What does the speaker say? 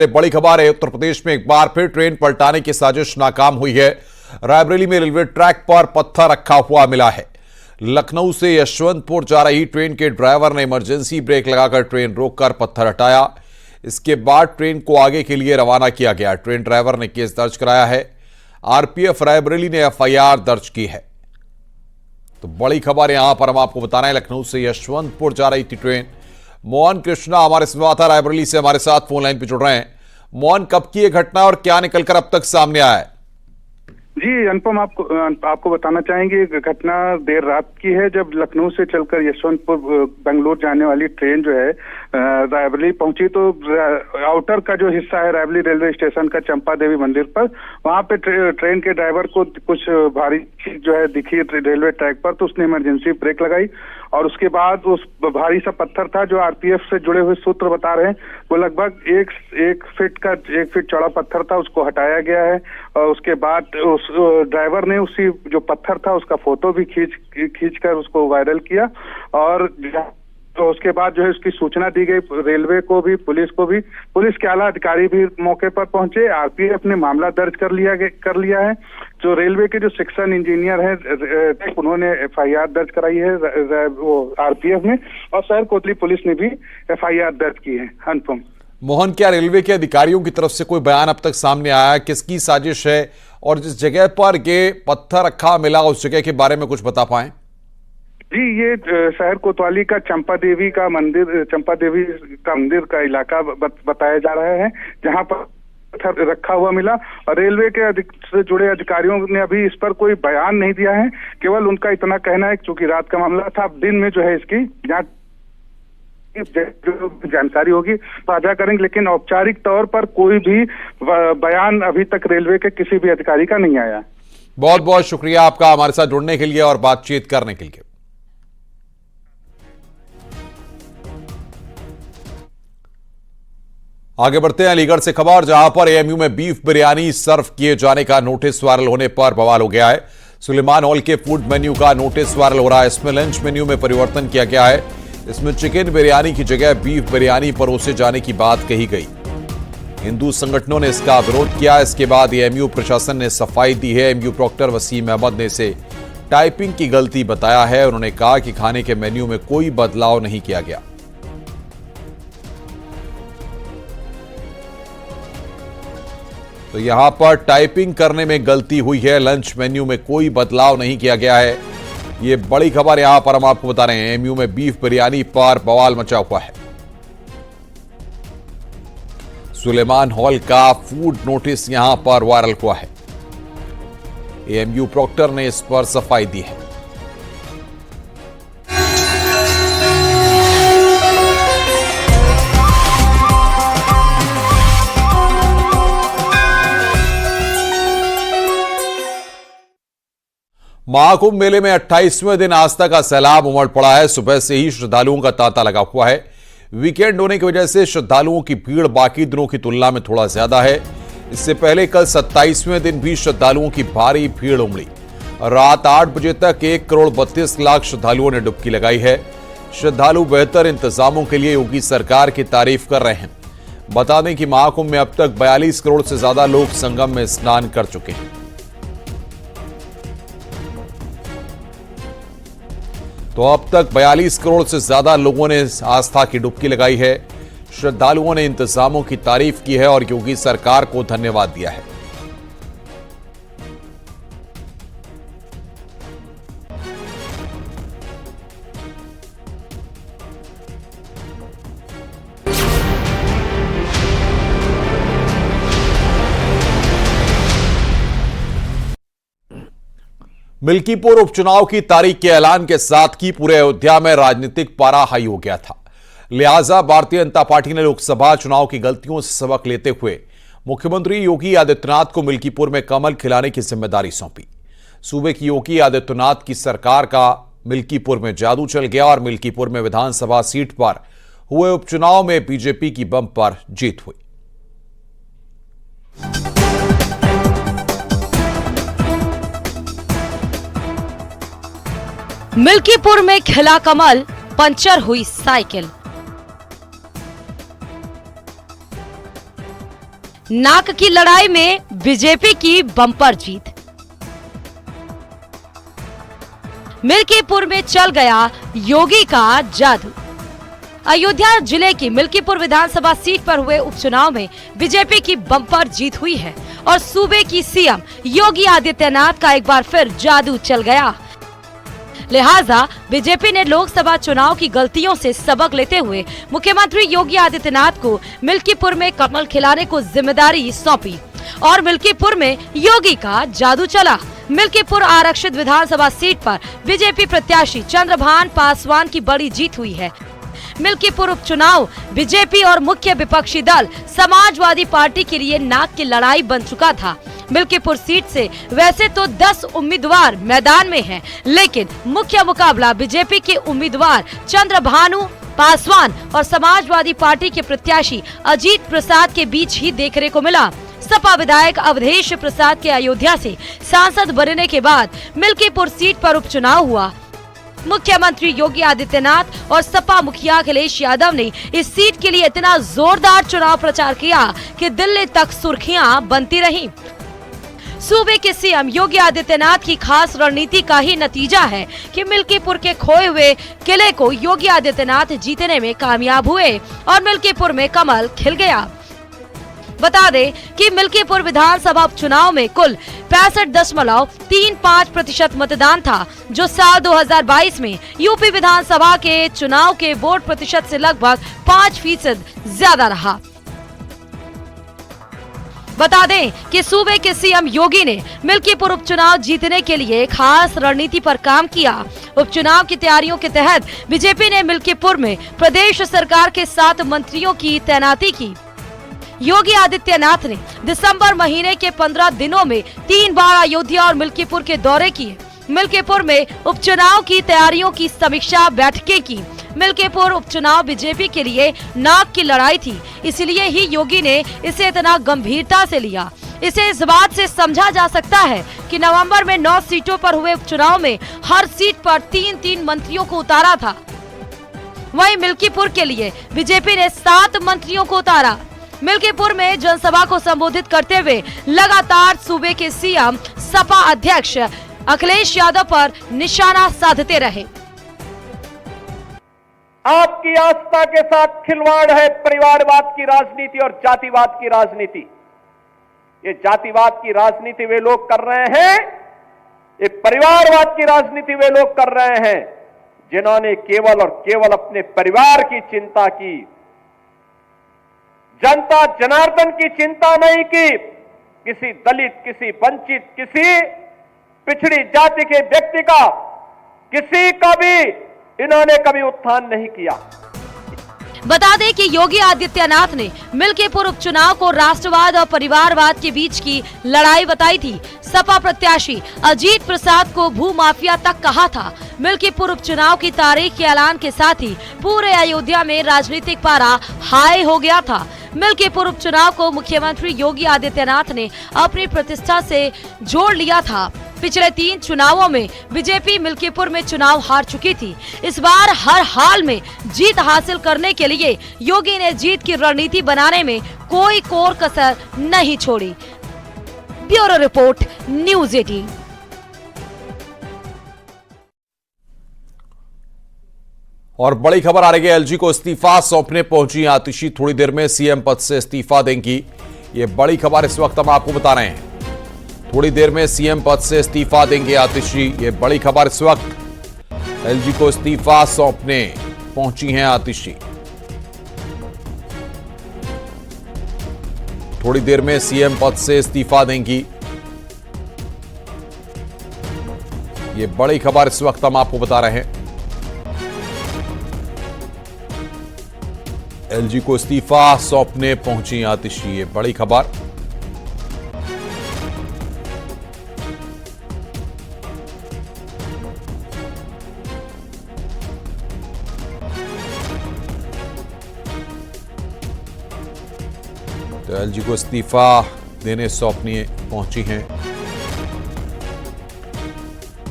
बड़ी खबर है। उत्तर प्रदेश में एक बार फिर ट्रेन पलटाने की साजिश नाकाम हुई है। रायबरेली में रेलवे ट्रैक पर पत्थर रखा हुआ मिला है। लखनऊ से यशवंतपुर जा रही ट्रेन के ड्राइवर ने इमरजेंसी ब्रेक लगाकर ट्रेन रोककर पत्थर हटाया। इसके बाद ट्रेन को आगे के लिए रवाना किया गया। ट्रेन ड्राइवर ने केस दर्ज कराया है। आरपीएफ रायबरेली ने एफआईआर दर्ज की है। तो बड़ी खबर यहां पर हम आपको बता रहे हैं, लखनऊ से यशवंतपुर जा रही थी ट्रेन। मोहन कृष्णा हमारे संवाददाता रायबरेली से हमारे साथ फोन लाइन पर जुड़ रहे हैं। मोहन, कब की यह घटना और क्या निकलकर अब तक सामने आया है? जी अनुपम, आपको बताना चाहेंगे, घटना देर रात की है, जब लखनऊ से चलकर यशवंतपुर बेंगलुरु जाने वाली ट्रेन जो है रायबरेली पहुंची। तो आउटर का जो हिस्सा है रायबरेली रेलवे स्टेशन का, चंपा देवी मंदिर पर, वहां पे ट्रेन के ड्राइवर को कुछ भारी जो है दिखी रेलवे ट्रैक पर, तो उसने इमरजेंसी ब्रेक लगाई और उसके बाद उस भारी सा पत्थर था जो आरपीएफ से जुड़े हुए सूत्र बता रहे हैं, वो लगभग एक फीट चौड़ा पत्थर था, उसको हटाया गया है। और उसके बाद उस ड्राइवर ने उसी जो पत्थर था उसका फोटो भी खींच कर उसको वायरल किया। और तो उसके बाद जो है उसकी सूचना दी गई रेलवे को भी, पुलिस को भी। पुलिस के आला अधिकारी भी मौके पर पहुंचे। आरपीएफ ने मामला दर्ज कर लिया है। जो रेलवे के जो सेक्शन इंजीनियर हैं उन्होंने एफआईआर दर्ज कराई है वो आरपीएफ ने, और शहर कोतली पुलिस ने भी एफआईआर दर्ज की है। अनुपम, मोहन, क्या रेलवे के अधिकारियों की तरफ से कोई बयान अब तक सामने आया है? किसकी साजिश है और जिस जगह पर ये पत्थर रखा मिला उस जगह के बारे में कुछ बता पाए? जी, ये शहर कोतवाली का चंपा देवी का मंदिर का इलाका बताया जा रहा है, जहां पर पत्थर रखा हुआ मिला। और रेलवे के से जुड़े अधिकारियों ने अभी इस पर कोई बयान नहीं दिया है। केवल उनका इतना कहना है, क्योंकि रात का मामला था, अब दिन में जो है इसकी जांच जो जानकारी होगी साझा करेंगे, लेकिन औपचारिक तौर पर कोई भी बयान अभी तक रेलवे के किसी भी अधिकारी का नहीं आया। बहुत बहुत शुक्रिया आपका हमारे साथ जुड़ने के लिए और बातचीत करने के लिए। आगे बढ़ते हैं अलीगढ़ से खबर, जहां पर एएमयू में बीफ बिरयानी सर्व किए जाने का नोटिस वायरल होने पर बवाल हो गया है। सुलेमान हॉल के फूड मेन्यू का नोटिस वायरल हो रहा है। इसमें लंच मेन्यू में परिवर्तन किया गया है। इसमें चिकन बिरयानी की जगह बीफ बिरयानी परोसे जाने की बात कही गई। हिंदू संगठनों ने इसका विरोध किया। इसके बाद एएमयू प्रशासन ने सफाई दी है। एएमयू प्रॉक्टर वसीम अहमद ने इसे टाइपिंग की गलती बताया है। उन्होंने कहा कि खाने के मेन्यू में कोई बदलाव नहीं किया गया। तो यहां पर टाइपिंग करने में गलती हुई है, लंच मेन्यू में कोई बदलाव नहीं किया गया है। ये बड़ी खबर यहां पर हम आपको बता रहे हैं। एएमयू में बीफ बिरयानी पर बवाल मचा हुआ है। सुलेमान हॉल का फूड नोटिस यहां पर वायरल हुआ है। एएमयू प्रॉक्टर ने इस पर सफाई दी है। महाकुंभ मेले में 28वें दिन आस्था का सैलाब उमड़ पड़ा है। सुबह से ही श्रद्धालुओं का तांता लगा हुआ है। वीकेंड होने की वजह से श्रद्धालुओं की भीड़ बाकी दिनों की तुलना में थोड़ा ज्यादा है। इससे पहले कल 27वें दिन भी श्रद्धालुओं की भारी भीड़ उमड़ी। रात 8 बजे तक 1,32,00,000 श्रद्धालुओं ने डुबकी लगाई है। श्रद्धालु बेहतर इंतजामों के लिए योगी सरकार की तारीफ कर रहे हैं। बता दें कि महाकुंभ में अब तक 42 करोड़ से ज्यादा लोग संगम में स्नान कर चुके हैं। तो अब तक 42 करोड़ से ज्यादा लोगों ने आस्था की डुबकी लगाई है। श्रद्धालुओं ने इंतजामों की तारीफ की है और योगी सरकार को धन्यवाद दिया है। मिल्कीपुर उपचुनाव की तारीख के ऐलान के साथ ही पूरे अयोध्या में राजनीतिक पारा हाई हो गया था। लिहाजा भारतीय जनता पार्टी ने लोकसभा चुनाव की गलतियों से सबक लेते हुए मुख्यमंत्री योगी आदित्यनाथ को मिल्कीपुर में कमल खिलाने की जिम्मेदारी सौंपी। सूबे की योगी आदित्यनाथ की सरकार का मिल्कीपुर में जादू चल गया और मिल्कीपुर में विधानसभा सीट पर हुए उपचुनाव में बीजेपी की बम्पर जीत हुई। मिल्कीपुर में खिला कमल, पंचर हुई साइकिल। नाक की लड़ाई में बीजेपी की बम्पर जीत। मिल्कीपुर में चल गया योगी का जादू। अयोध्या जिले की मिल्कीपुर विधानसभा सीट पर हुए उपचुनाव में बीजेपी की बम्पर जीत हुई है और सूबे की सीएम योगी आदित्यनाथ का एक बार फिर जादू चल गया। लिहाजा बीजेपी ने लोकसभा चुनाव की गलतियों से सबक लेते हुए मुख्यमंत्री योगी आदित्यनाथ को मिल्कीपुर में कमल खिलाने को जिम्मेदारी सौंपी और मिल्कीपुर में योगी का जादू चला। मिल्कीपुर आरक्षित विधानसभा सीट पर बीजेपी प्रत्याशी चंद्रभान पासवान की बड़ी जीत हुई है। मिल्कीपुर उपचुनाव बीजेपी और मुख्य विपक्षी दल समाजवादी पार्टी के लिए नाक की लड़ाई बन चुका था। मिल्कीपुर सीट से वैसे तो 10 उम्मीदवार मैदान में हैं, लेकिन मुख्य मुकाबला बीजेपी के उम्मीदवार चंद्रभानु पासवान और समाजवादी पार्टी के प्रत्याशी अजीत प्रसाद के बीच ही देखने को मिला। सपा विधायक अवधेश प्रसाद के अयोध्या से सांसद बनने के बाद मिल्कीपुर सीट पर उपचुनाव हुआ। मुख्यमंत्री योगी आदित्यनाथ और सपा मुखिया अखिलेश यादव ने इस सीट के लिए इतना जोरदार चुनाव प्रचार किया कि दिल्ली तक सुर्खियां बनती रहीं। सूबे के सीएम योगी आदित्यनाथ की खास रणनीति का ही नतीजा है कि मिल्कीपुर के खोए हुए किले को योगी आदित्यनाथ जीतने में कामयाब हुए और मिल्कीपुर में कमल खिल गया। बता दें कि मिल्कीपुर विधानसभा उपचुनाव में कुल 65.35% मतदान था, जो साल 2022 में यूपी विधानसभा के चुनाव के वोट प्रतिशत से लगभग 5% ज्यादा रहा। बता दें कि सूबे के सीएम योगी ने मिल्कीपुर उपचुनाव जीतने के लिए खास रणनीति पर काम किया। उपचुनाव की तैयारियों के तहत बीजेपी ने मिल्कीपुर में प्रदेश सरकार के 7 मंत्रियों की तैनाती की। योगी आदित्यनाथ ने दिसंबर महीने के 15 दिनों में 3 बार अयोध्या और मिल्कीपुर के दौरे किए। मिल्कीपुर में उपचुनाव की तैयारियों की समीक्षा बैठकें की। मिल्कीपुर उपचुनाव बीजेपी के लिए नाक की लड़ाई थी, इसलिए ही योगी ने इसे इतना गंभीरता से लिया। इसे इस बात से समझा जा सकता है कि नवंबर में 9 सीटों पर हुए उपचुनाव में हर सीट पर 3-3 मंत्रियों को उतारा था। वहीं मिल्कीपुर के लिए बीजेपी ने 7 मंत्रियों को उतारा। मिल्कीपुर में जनसभा को संबोधित करते हुए लगातार सूबे के सीएम सपा अध्यक्ष अखिलेश यादव पर निशाना साधते रहे। आपकी आस्था के साथ खिलवाड़ है परिवारवाद की राजनीति और जातिवाद की राजनीति। ये जातिवाद की राजनीति वे लोग कर रहे हैं, ये परिवारवाद की राजनीति वे लोग कर रहे हैं जिन्होंने केवल और केवल अपने परिवार की चिंता की, जनता जनार्दन की चिंता नहीं की। किसी दलित, किसी वंचित, किसी पिछड़ी जाति के व्यक्ति का, किसी का भी इन्होंने कभी उत्थान नहीं किया। बता दें कि योगी आदित्यनाथ ने मिल्कीपुर उपचुनाव को राष्ट्रवाद और परिवारवाद के बीच की लड़ाई बताई थी। सपा प्रत्याशी अजीत प्रसाद को भूमाफिया तक कहा था। मिल्कीपुर उपचुनाव की तारीख के ऐलान के साथ ही पूरे अयोध्या में राजनीतिक पारा हाई हो गया था। मिल्कीपुर उपचुनाव को मुख्यमंत्री योगी आदित्यनाथ ने अपनी प्रतिष्ठा से जोड़ लिया था। पिछले 3 चुनावों में बीजेपी मिल्कीपुर में चुनाव हार चुकी थी। इस बार हर हाल में जीत हासिल करने के लिए योगी ने जीत की रणनीति बनाने में कोई कोर कसर नहीं छोड़ी। Bureau report, news 18। और बड़ी खबर आ रही है, एलजी को इस्तीफा सौंपने पहुंची आतिशी। थोड़ी देर में सीएम पद से इस्तीफा देंगी। ये बड़ी खबर इस वक्त हम आपको बता रहे हैं। थोड़ी देर में सीएम पद से इस्तीफा देंगे आतिशी। ये बड़ी खबर इस वक्त एलजी को इस्तीफा सौंपने पहुंची हैं आतिशी। थोड़ी देर में सीएम पद से इस्तीफा देंगी। ये बड़ी खबर इस वक्त हम आपको बता रहे हैं। एलजी को इस्तीफा सौंपने पहुंची आतिशी। ये बड़ी खबर। तो एलजी को इस्तीफा देने सौंपने पहुंची हैं